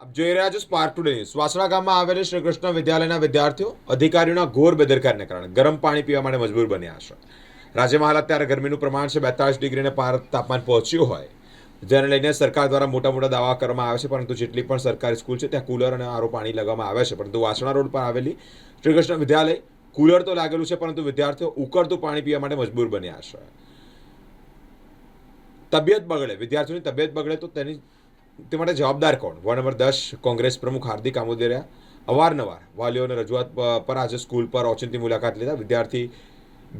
આપ જોઈ રહ્યા છો સ્પાર્ક ટુડે ન્યૂઝ। વાસણા ગામમાં આવેલી શ્રી કૃષ્ણ વિદ્યાલયના વિદ્યાર્થીઓ અધિકારીઓના ઘોર બેદરકારીને કારણે ગરમ પાણી પીવા માટે મજબૂર બન્યા છે। રાજ્યમાં હાલ અત્યારે ગરમીનું પ્રમાણ છે 42 ડિગ્રીને પાર તાપમાન પહોંચ્યું હોય, જેને લઈને સરકાર દ્વારા મોટા મોટા દાવા કરવામાં આવે છે, પરંતુ જેટલી પણ સરકારી સ્કૂલ છે ત્યાં કુલર અને આરો પાણી લગાવવામાં આવે છે, પરંતુ વાસણા રોડ પર આવેલી શ્રી કૃષ્ણ વિદ્યાલય કુલર તો લાગેલું છે, પરંતુ વિદ્યાર્થીઓ ઉકળતું પાણી પીવા માટે મજબૂર બન્યા છે। તબિયત બગડે, વિદ્યાર્થીઓની તબિયત બગડે તો તે માટે જવાબદાર કોણ? વોર્ડ નંબર 10 કોંગ્રેસ પ્રમુખ હાર્દિક આમોદરિયા અવારનવાર વાલીઓને રજૂઆત પર આજે સ્કૂલ પર ઓચિંતી મુલાકાત લીધા। વિદ્યાર્થી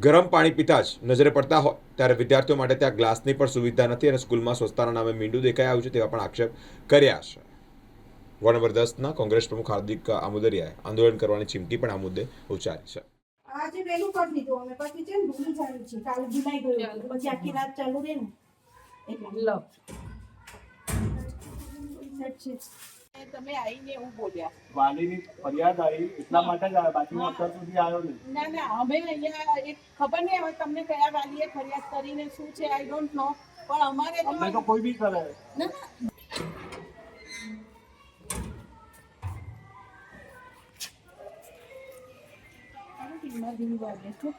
ગરમ પાણી પીતા જ નજરે પડતા હોય ત્યારે વિદ્યાર્થીઓ માટે ત્યાં ગ્લાસની પણ સુવિધા નથી અને સ્કૂલમાં સ્વચ્છતાના નામે મીંડું દેખાઈ આવ્યું છે તેવા પણ આક્ષેપ કર્યા છે। વોર્ડ નંબર 10ના કોંગ્રેસ પ્રમુખ હાર્દિક આમોદરિયાએ આંદોલન કરવાની ચીમકી પણ આ મુદ્દે ઉચ્ચારી છે। આજે વહેલું કરી દીધું અમે, પછી છે ને ભૂલી જાય છે, કાલે ભૂલાઈ ગયું પછી આખી રાત ચાલુ રહે ને એટલે તમે આવીને એવું બોલ્યા, વાલીની ફરિયાદ આવી એટલા માટે જ આવ્યા, બાકી હું અત્યાર સુધી આવ્યો નહીં। ના ના અમે અહીંયા એક ખબર નહીં હવે તમને કયા વાલીએ ફરિયાદ કરીને શું છે આઈ ડોન્ટ નો, પણ અમારે અમને તો કોઈ બી કરે ના ના ધીમા વાગે છે।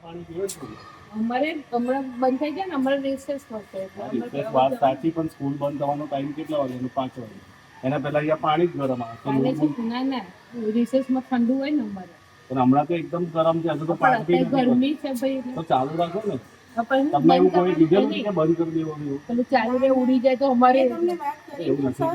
પાણી પીવે જ નહીં। અમારે હમણાં બંધ થઈ જાય ને, અમારે રિસેસ થશે રિસેસ વાત સાચી, પણ સ્કૂલ બંધ થવાનો ટાઈમ કેટલા વાગ્યાનો? 5 વાગે। એના પહેલા અહીંયા પાણી જ ગરમ આવે ના ના રિસેસમાં ઠંડુ હોય ને અમારે, પણ હમણાં તો એકદમ ગરમ છે, હજુ તો પાણી બી નથી ગરમી છે ભાઈ, તો ચાલુ રાખો ને। તમને તમને એવું કોઈ કીધેલું કે બંધ કરી દેવાનું એવું? પેલું ચાલુ રે ઉડી જાય તો અમારે એવું નથી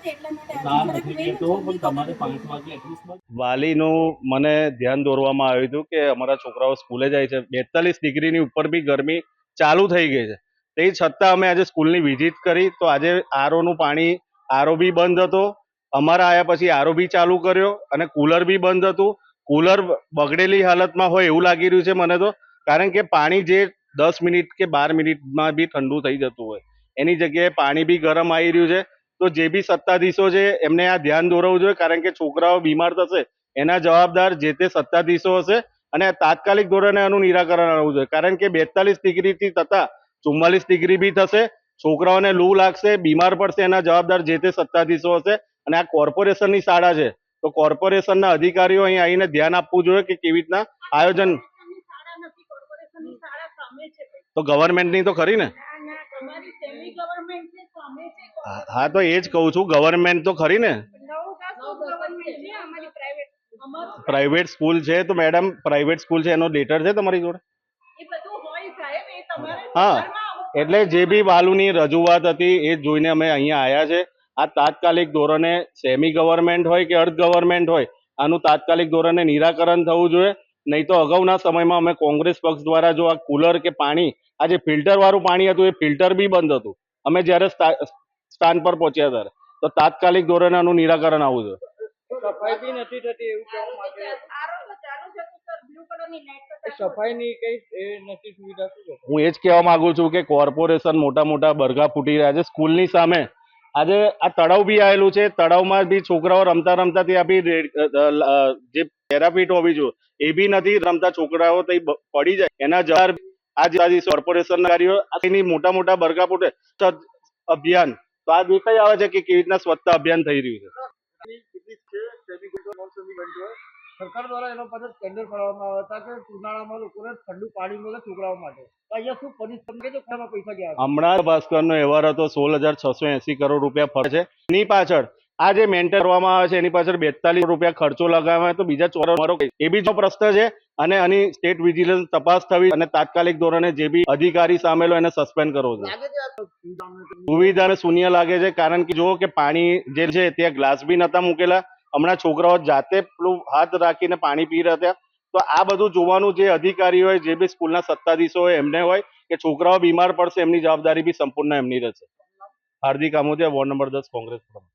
કહેતો, ના નથી કહેતો, પણ તમારે 5 વાગે એટલીસ્ટ વાલીનું મને ધ્યાન દોરવામાં આવ્યું હતું કે અમારા છોકરાઓ સ્કૂલે જાય છે, 42 ડિગ્રીની ઉપર બી ગરમી ચાલુ થઈ ગઈ છે, તે છતાં અમે આજે સ્કૂલની વિઝિટ કરી તો આજે આરોનું પાણી, આરો બી બંધ હતો, અમારા આવ્યા પછી આરો બી ચાલુ કર્યો અને કુલર બી બંધ હતું। કુલર બગડેલી હાલતમાં હોય એવું લાગી રહ્યું છે મને તો, કારણ કે પાણી જે 10 મિનિટ કે 12 મિનિટમાં બી ઠંડુ થઈ જતું હોય એની જગ્યાએ પાણી બી ગરમ આવી રહ્યું છે। તો જે બી સત્તાધીશો છે એમને આ ધ્યાન દોરવું જોઈએ, કારણ કે છોકરાઓ બીમાર થશે એના જવાબદાર જે તે સત્તાધીશો હશે અને તાત્કાલિક ધોરણે આનું નિરાકરણ આવવું જોઈએ, કારણ કે 42 ડિગ્રીથી થતા 44 ડિગ્રી બી થશે, છોકરાઓને લૂ લાગશે, બીમાર પડશે, એના જવાબદાર જે તે સત્તાધીશો હશે। અને આ કોર્પોરેશનની શાળા છે તો કોર્પોરેશનના અધિકારીઓ અહીં આવીને ધ્યાન આપવું જોઈએ કે કેવી રીતના આયોજન, તો ગવર્મેન્ટની તો ખરી ને? હા તો એ જ કહું છું, ગવર્મેન્ટ તો ખરી ને? પ્રાઇવેટ સ્કૂલ છે તો મેડમ પ્રાઇવેટ સ્કૂલ છે એનો લેટર છે તમારી જોડે? હા, એટલે જે બી વાલુની રજૂઆત હતી એ જોઈને અમે અહીંયા આવ્યા છે। આ તાત્કાલિક ધોરણે સેમી ગવર્મેન્ટ હોય કે અર્ધ ગવર્મેન્ટ હોય, આનું તાત્કાલિક ધોરણે નિરાકરણ થવું જોઈએ, નહીં તો અગાઉના સમયમાં અમે કોંગ્રેસ પક્ષ દ્વારા જો આ કુલર કે પાણી, આ જે ફિલ્ટર વાળું પાણી હતું એ ફિલ્ટર બી બંધ હતું, અમે જ્યારે સ્થાન પર પહોંચ્યા ત્યારે, તો તાત્કાલિક ધોરણે આનું નિરાકરણ આવવું જોઈએ। સફાઈ બી નથી થતી એવું કહેવા માંગે, સફાઈની કઈ એ નથી સુવિધા, શું છે? હું એ જ કહેવા માંગુ છું કે કોર્પોરેશન મોટા મોટા બરગા ફૂટી રહ્યા છે સ્કૂલની સામે। આજે આ તળાવ બી આવેલું છે, તળાવમાં બી છોકરાઓ રમતા રમતા ત્યાં બી જે થેરાપીટ હોવી જોઈએ એ બી નથી, રમતા છોકરાઓ ત્યાં પડી જાય એના જવાબ આ કોર્પોરેશનના કાર્યો આની મોટા મોટા બરગા ફૂટે અભિયાન, તો આ દેખાઈ આવે છે કે કેવી રીતના સ્વચ્છતા અભિયાન થઈ રહ્યું છે। સરકાર દ્વારા એનો પાછળ ટેન્ડર કરવામાં આવ્યા હતા કે ઉનાળામાં લોકોને ઠંડુ પાણી મળે છોકરાઓ માટે, તો અહીંયા શું પરિસ્થિતિ છે, પૈસા ગયા? હમણાં ભાસ્કરનો વ્યવહાર હતો, 16,680 કરોડ રૂપિયા ફરે છે, એની પાછળ આ જે મેન્ટેન કરવામાં આવે છે એની પાછળ 42 રૂપિયા ખર્ચો લગાવ્યા, તો બીજા 4 એ બી જો પ્રશ્ન છે અને આની સ્ટેટ વિજિલન્સ તપાસ થવી અને તાત્કાલિક ધોરણે જે બી અધિકારી સામેલ હોય એને સસ્પેન્ડ કરવો જોઈએ। સુવિધા શૂન્ય લાગે છે, કારણ કે જો કે પાણી જે છે ત્યાં ગ્લાસ બી નતા મૂકેલા, હમણાં છોકરાઓ જાતે પેલું હાથ રાખીને પાણી પી રહ્યા હતા। તો આ બધું જોવાનું જે અધિકારી હોય, જે બી સ્કૂલના સત્તાધીશો હોય એમને હોય કે છોકરાઓ બીમાર પડશે એમની જવાબદારી બી સંપૂર્ણ એમની રહેશે। હાર્દિક આમોદિયા, વોર્ડ નંબર 10 કોંગ્રેસ પ્રમુખ।